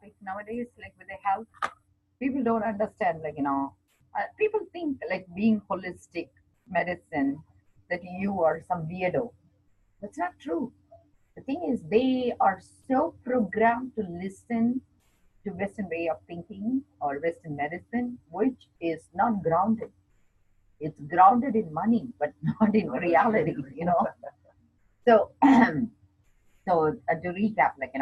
like nowadays, like with the health, people don't understand, like, people think like being holistic medicine, that you are some weirdo. That's not true. The thing is, they are so programmed to listen to Western way of thinking or Western medicine, which is not grounded. It's grounded in money, but not in reality. So, to recap, like,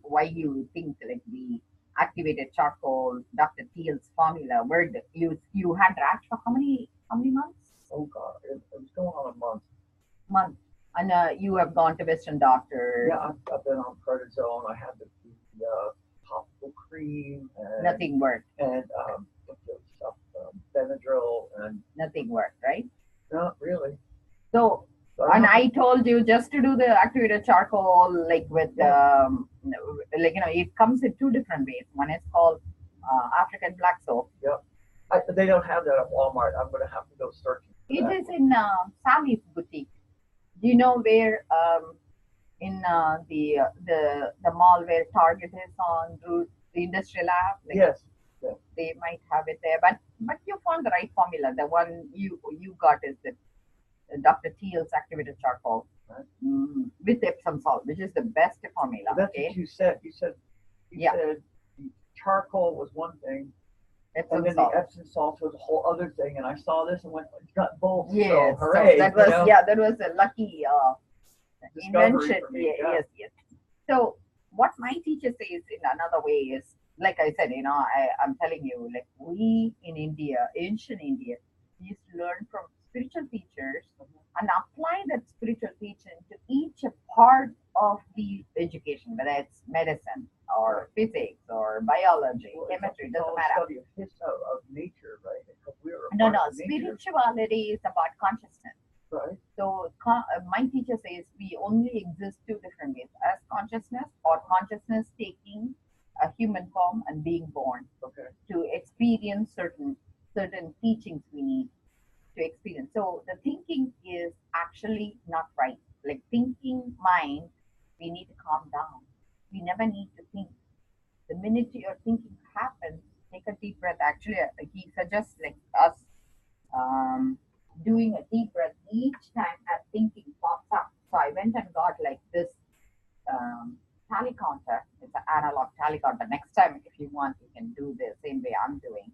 why you think like the activated charcoal, Dr. Thiel's formula worked. You had rash for how many months? Oh God, it was going on a month. Month. And you have gone to Western doctor. Yeah, I've been on prednisone. I had the topical cream and Nothing worked. What's the other stuff, Benadryl, and Nothing worked, right? not really. So, So I and don't know. I told you just to do the activated charcoal, like with, Yeah, like, it comes in two different ways. One is called African black soap. yeah. They don't have that at Walmart. I'm going to have to go searching for It that. is in Sally's boutique. Do you know where, in the mall where Target is on route, the industrial lab? Like, Yes, yes. they might have it there, but you found the right formula. The one you got is the Dr. Thiel's activated charcoal, Right. with Epsom salt, which is the best formula. Well, that's what Okay, you said. You yeah, said the charcoal was one thing, and Epsom then the salt. Epsom salt was a whole other thing. And I saw this and went, "It's got both." So Yes, so hooray! that was, yeah, that was a lucky Discovery invention. for me. Yeah, Yeah. yes, yes. So what my teacher says in another way is, like I said, I'm telling you, like, we in India, ancient India, we used to learn from spiritual teachers and apply that spiritual teaching to each part of the education, whether it's medicine Right. or physics or biology, Well, chemistry, it's doesn't all a matter. study of nature, right? Because we are a No, part no, of nature, spirituality is about consciousness. right? So my teacher says we only exist two different ways: as consciousness, or consciousness taking a human form and being born Okay. to experience certain teachings we need to experience. So the thinking is actually not right. Like, thinking mind, we need to calm down. We never need to think. The minute your thinking happens, take a deep breath. Actually, he suggests like us doing a deep breath each time a thinking pops up. So I went and got like this tally counter. It's an analog tally counter. Next time, if you want, you can do the same way I'm doing.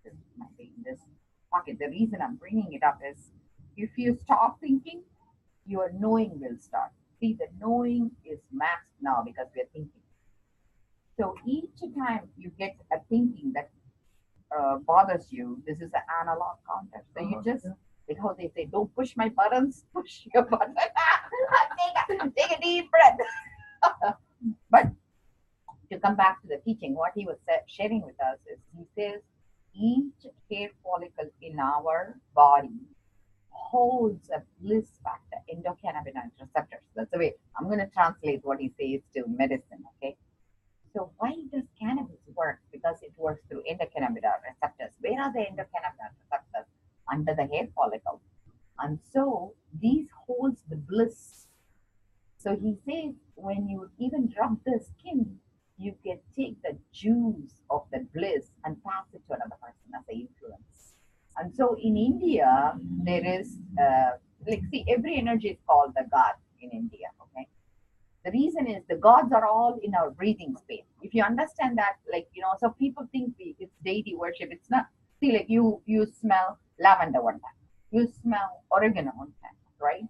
This might be in this pocket. The reason I'm bringing it up is, if you stop thinking, your knowing will start. See, the knowing is masked now because we're thinking. So each time you get a thinking that bothers you, this is an analog counter. So you just, Yeah. like how they say, don't push my buttons, push your button. Take a deep breath. But to come back to the teaching, what he was sharing with us is, he says each hair follicle in our body holds a bliss factor, endocannabinoid receptors. That's the way I'm going to translate what he says to medicine. Okay. So why does cannabis work? Because it works through endocannabinoid receptors. Where are the endocannabinoid receptors? Under the hair follicle. And so these holds the bliss. So he says when you even rub the skin, you can take the juice of the bliss and pass it to another person as an influence. And so in India, there is, like, see, every energy is called the God in India. Okay. The reason is the gods are all in our breathing space. If you understand that, like, so people think it's deity worship. It's not. See, like, you smell lavender one time, you smell oregano one time, right?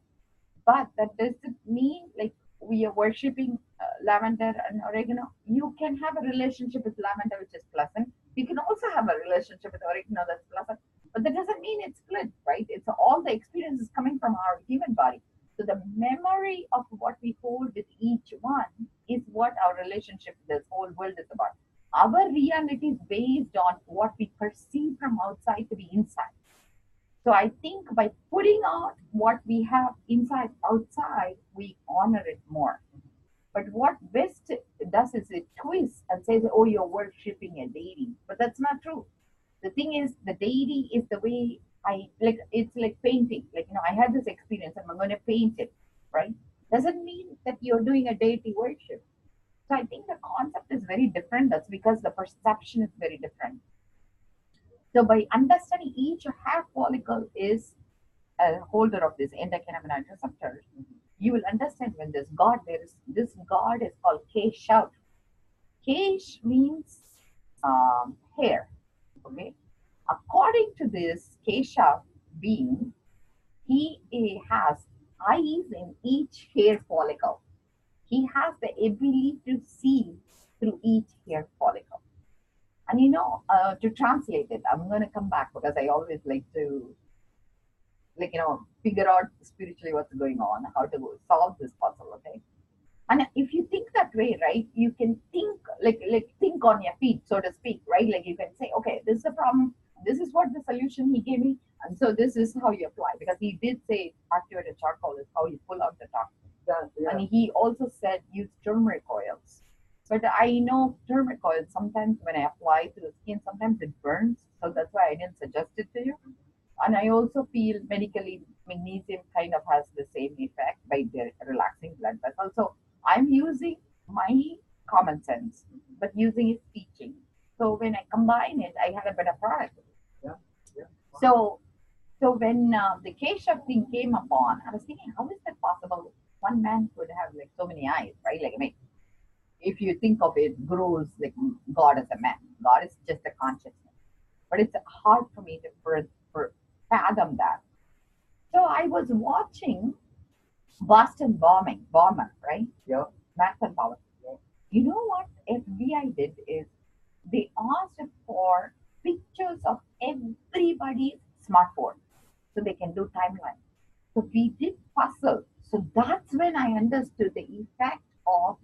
But that doesn't mean like we are worshiping lavender and oregano. You can have a relationship with lavender, which is pleasant. You can also have a relationship with oregano that's pleasant. But that doesn't mean it's split, right? It's all the experiences coming from our human body. So the memory of what we hold with each one is what our relationship with this whole world is about. Our reality is based on what we perceive from outside to be inside. So I think by putting out what we have inside outside, we honor it more. But what West does is it twists and says, oh, you're worshipping a deity. But that's not true. The thing is, the deity is the way I like, it's like painting. Like, I had this experience and I'm going to paint it, right? doesn't mean that you're doing a deity worship. So I think the concept is very different. That's because the perception is very different. So by understanding each hair follicle is a holder of this endocannabinoid receptors, you will understand when this god, there is this god is called Keshav. Kesh means hair. Okay. According to this Keshav being, he has eyes in each hair follicle. He has the ability to see through each hair follicle. And to translate it, I'm going to come back because I always like to, figure out spiritually what's going on, how to solve this puzzle. Okay. And if you think that way, right, you can think like think on your feet, so to speak, right? Like you can say, okay, this is the problem. This is what the solution he gave me, and so this is how you apply. Because he did say activated charcoal is how you pull out the toxin. Yeah. And he also said use turmeric oils. But I know turmeric oil sometimes when I apply to the skin, sometimes it burns. So that's why I didn't suggest it to you. And I also feel medically magnesium kind of has the same effect by relaxing blood vessels. So I'm using my common sense, but using his teaching. So when I combine it, I had a better product. Yeah. Yeah. Wow. So when the Keshav thing came upon, I was thinking, how is that possible? One man could have like so many eyes, right? Like I mean, if you think of it, grows like God as a man. God is just a consciousness. But it's hard for me to fathom that. So I was watching Boston bomber, right? Yeah. Boston bomber. Yeah. You know what FBI did is they asked for pictures of everybody's smartphone so they can do timeline. So we did puzzle. So that's when I understood the effect of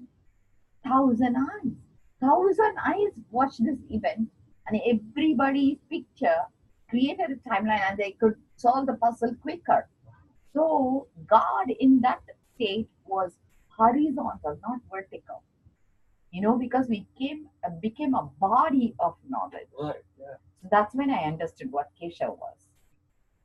thousand eyes. Thousand eyes watched this event, and everybody's picture created a timeline, and they could solve the puzzle quicker. So God in that state was horizontal, not vertical. Because we became a body of knowledge. Right. Yeah. So that's when I understood what Kesha was.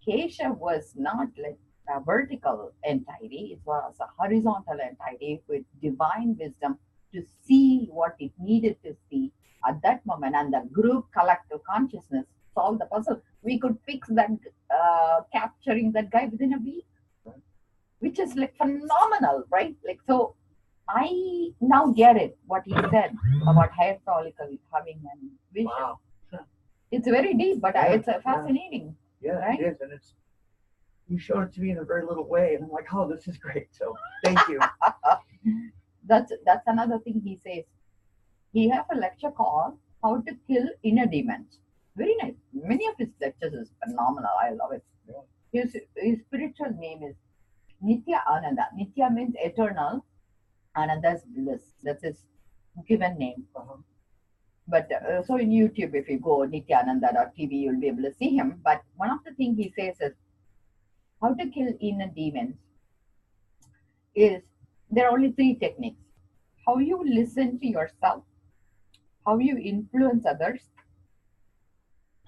Kesha was not like a vertical entity, it was a horizontal entity with divine wisdom to see what it needed to see at that moment. And the group collective consciousness solved the puzzle. We could fix that, capturing that guy within a week, which is like phenomenal, right? Like, so I now get it, what he said about hair follicle having an vision. Wow. It's very deep, but Yeah, it's fascinating. Yeah, Right? it is, and you showed it to me in a very little way, and I'm like, oh, this is great. So thank you. That's another thing he says. He has a lecture called "How to Kill Inner Demons." Very nice. Many of his lectures is phenomenal. I love it. Yeah. His spiritual name is Nithyananda. Nithya means eternal. Ananda is bliss. That's his given name. Uh-huh. But so in YouTube, if you go nithyananda.tv, you'll be able to see him. But one of the things he says is how to kill inner demons is there are only three techniques. How you listen to yourself, how you influence others,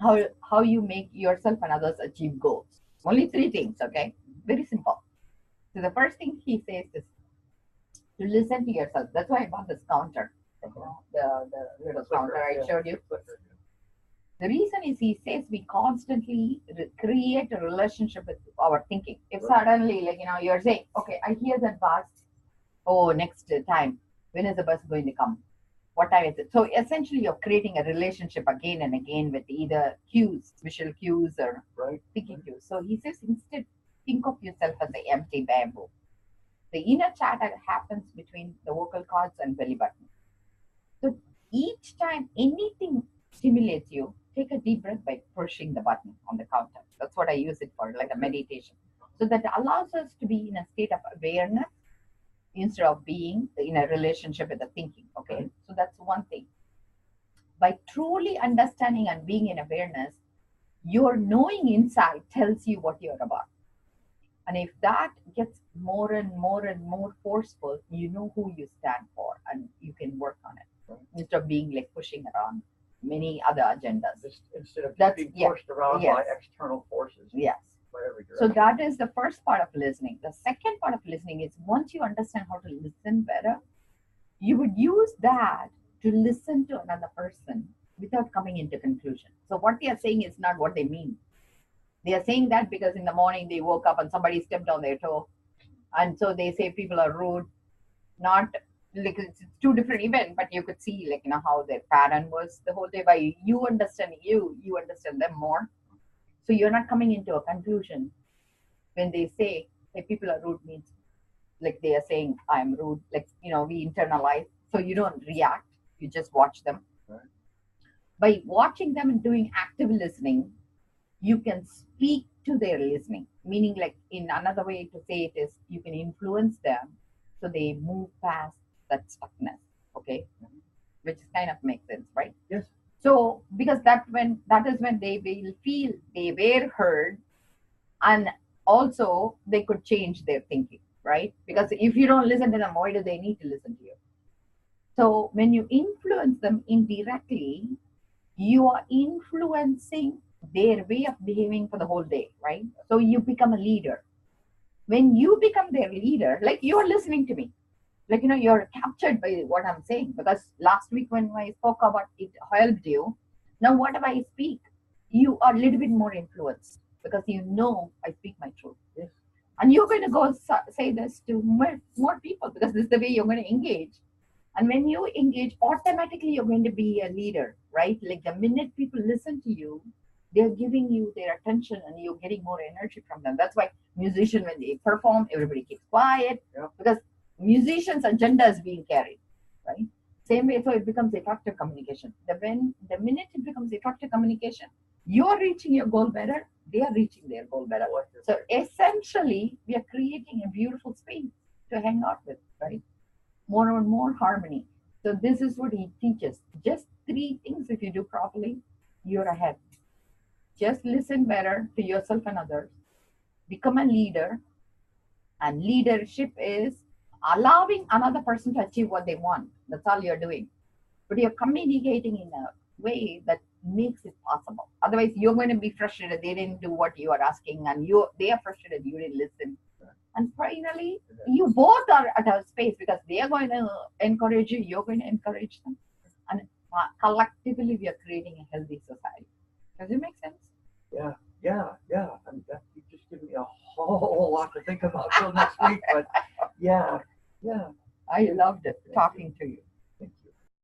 how you make yourself and others achieve goals. Only three things, okay? Very simple. So the first thing he says is to listen to yourself. That's why I bought this counter. The little counter I showed you. The reason is he says we constantly create a relationship with our thinking. If suddenly, you're saying, okay, I hear that bus. Oh, next time, when is the bus going to come? What time is it? So essentially, you're creating a relationship again and again with either cues, visual cues, or thinking cues. So he says instead, think of yourself as an empty bamboo. The inner chatter happens between the vocal cords and belly button. So each time anything stimulates you, take a deep breath by pushing the button on the counter. That's what I use it for, like a meditation. So that allows us to be in a state of awareness instead of being in a relationship with the thinking. Okay, so that's one thing. By truly understanding and being in awareness, your knowing inside tells you what you're about. And if that gets more and more and more forceful, you know who you stand for and you can work on it instead of being like pushing around many other agendas. Instead of being pushed around by external forces. Yes. every So direction. that is the first part of listening. The second part of listening is once you understand how to listen better, you would use that to listen to another person without coming into conclusion. So what they are saying is not what they mean. They are saying that because in the morning they woke up and somebody stepped on their toe, and so they say people are rude. Not like it's two different events, but you could see like how their pattern was the whole day. By you understand you understand them more. So you're not coming into a conclusion when they say, "Hey, people are rude," means like they are saying I'm rude. Like we internalize, so you don't react. You just watch them. Right. By watching them and doing active listening, you can speak to their listening, meaning like in another way to say it is you can influence them so they move past that stuckness. Okay, which kind of makes sense, right? Yes. So because that is when they will feel they were heard, and also they could change their thinking, right? Because if you don't listen to them, why do they need to listen to you? So when you influence them indirectly, you are influencing their way of behaving for the whole day, right? So you become a leader. When you become their leader, like you're listening to me, like you're captured by what I'm saying. Because last week when I spoke about it helped you, now whatever I speak, you are a little bit more influenced because I speak my truth. Yes. And you're going to go say this to more people because this is the way you're going to engage. And when you engage, automatically you're going to be a leader, right? Like the minute people listen to you, they're giving you their attention and you're getting more energy from them. That's why musicians, when they perform, everybody keeps quiet. Yeah. Because musicians' agenda is being carried, right? Same way, so it becomes effective communication. The minute it becomes effective communication, you're reaching your goal better, they are reaching their goal better. So essentially, we are creating a beautiful space to hang out with, right? More and more harmony. So this is what he teaches. Just three things if you do properly, you're ahead. Just listen better to yourself and others. Become a leader. And leadership is allowing another person to achieve what they want. That's all you're doing. But you're communicating in a way that makes it possible. Otherwise, you're going to be frustrated. They didn't do what you are asking, and they are frustrated. You didn't listen. And finally, you both are at a space because they are going to encourage you, you're going to encourage them. And collectively, we are creating a healthy society. Does it make sense? Yeah. I mean, you just give me a whole lot to think about till next week. But yeah. I loved it talking to you.